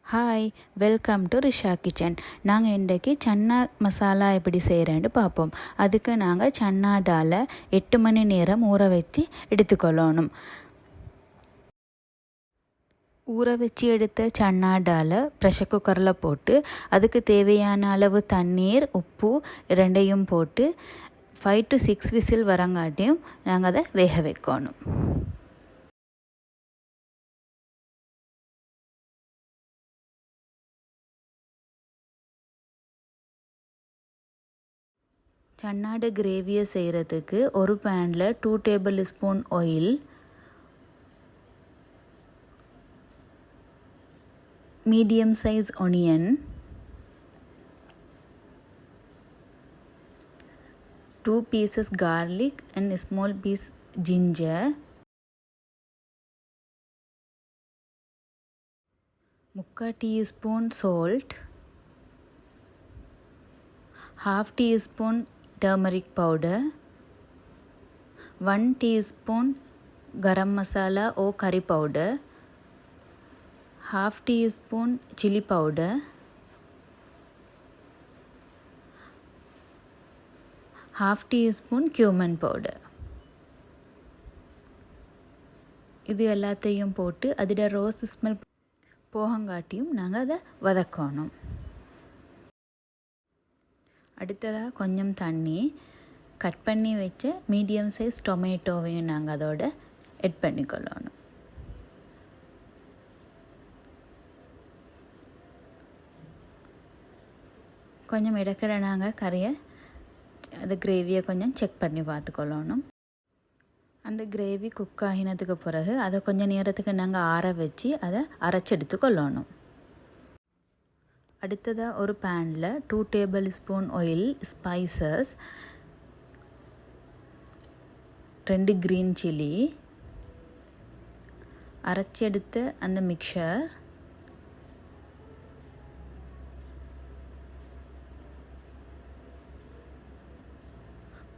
Hi, welcome to Risha kitchen. நாங்கள் இன்றைக்கி சன்னா மசாலா எப்படி செய்கிறேன்னு பார்ப்போம். அதுக்கு நாங்கள் சன்னா டாலை 8 மணி நேரம் ஊற வச்சு எடுத்துக்கொள்ளணும். ஊற வச்சு எடுத்த சன்னா டாலை ப்ரெஷர் குக்கரில் போட்டு அதுக்கு தேவையான அளவு தண்ணீர், உப்பு ரெண்டையும் போட்டு 5 to 6 விசில் வரங்காட்டியும் நாங்கள் அதை வேக வைக்கணும். சன்னாடு கிரேவியை செய்கிறதுக்கு ஒரு பேனில் 2 tablespoon oil, medium size onion, 2 pieces garlic and small piece ginger, 3/4 teaspoon salt, 1/2 teaspoon turmeric powder, 1 teaspoon garam masala or curry powder, 1/2 teaspoon chili powder, 1/2 teaspoon cumin powder. இது எல்லாத்தையும் போட்டு அதோட ரோஸ் ஸ்மெல் போகங்காட்டியும் நாங்கள் அதை வதக்கணும். அடுத்ததாக கொஞ்சம் தண்ணி, கட் பண்ணி வச்ச மீடியம் சைஸ் டொமேட்டோவையும் நாங்கள் அதோட எட் பண்ணிக்கொள்ளணும். கொஞ்சம் இடக்கிட நாங்கள் கறியை அந்த கிரேவியை கொஞ்சம் செக் பண்ணி பார்த்துக்கொள்ளணும். அந்த கிரேவி குக் ஆகினதுக்கு பிறகு அதை கொஞ்சம் நேரத்துக்கு நாங்கள் ஆற வச்சு அதை அரைச்செடுத்து கொள்ளணும். அடுத்ததாக ஒரு பேனில் 2 tablespoon oil, spices, 2 green chilli, அரைச்செடுத்த அந்த மிக்சர்,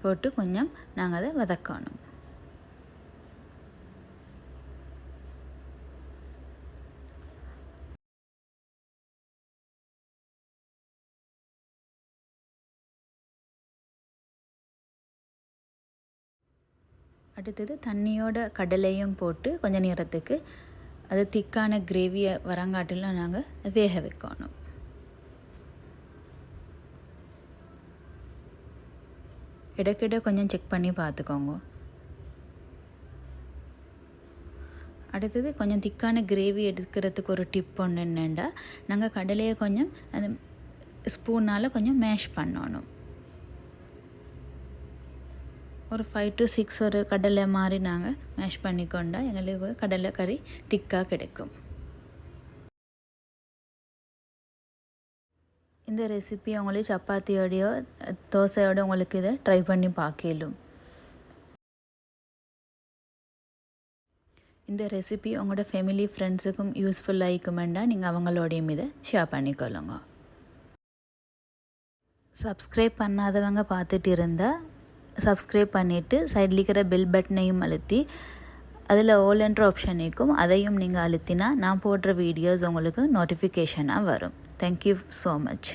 போட்டு கொஞ்சம் நாங்கள் அதை வதக்கணும். அடுத்தது தண்ணியோட கடலையும் போட்டு கொஞ்சம் நேரத்துக்கு அது திக்கான கிரேவியை வரங்காட்டில் நாங்கள் வேக வைக்கணும். இடக்கிட கொஞ்சம் செக் பண்ணி பார்த்துக்கோங்க. அடுத்தது கொஞ்சம் திக்கான கிரேவி எடுக்கிறதுக்கு ஒரு டிப் ஒன்று என்னென்னா, நாங்கள் கடலையை கொஞ்சம் அந்த ஸ்பூனால் கொஞ்சம் மேஷ் பண்ணணும். ஒரு 5 to 6 ஒரு கடலை மாதிரி நாங்கள் மேஷ் பண்ணிக்கொண்டா எங்களுக்கு கடலை கறி திக்காக கிடைக்கும். இந்த ரெசிபி உங்களுக்கு சப்பாத்தியோடையோ தோசையோட உங்களுக்கு இதை ட்ரை பண்ணி பார்க்கலும். இந்த ரெசிபி உங்களோட ஃபேமிலி ஃப்ரெண்ட்ஸுக்கும் யூஸ்ஃபுல்லாக இருக்குமெண்டா நீங்கள் அவங்களோடையும் இதை ஷேர் பண்ணிக்கொள்ளுங்க. சப்ஸ்கிரைப் பண்ணாதவங்க பார்த்துட்டு இருந்தால் சப்ஸ்கிரைப் பண்ணிவிட்டு சைடில் இருக்கிற பெல் பட்டனையும் அழுத்தி அதில் ஆல் என்ற ஆப்ஷன் இருக்கும், அதையும் நீங்கள் அழுத்தினா நான் போடுற வீடியோஸ் உங்களுக்கு நோட்டிஃபிகேஷனாக வரும். Thank you so much.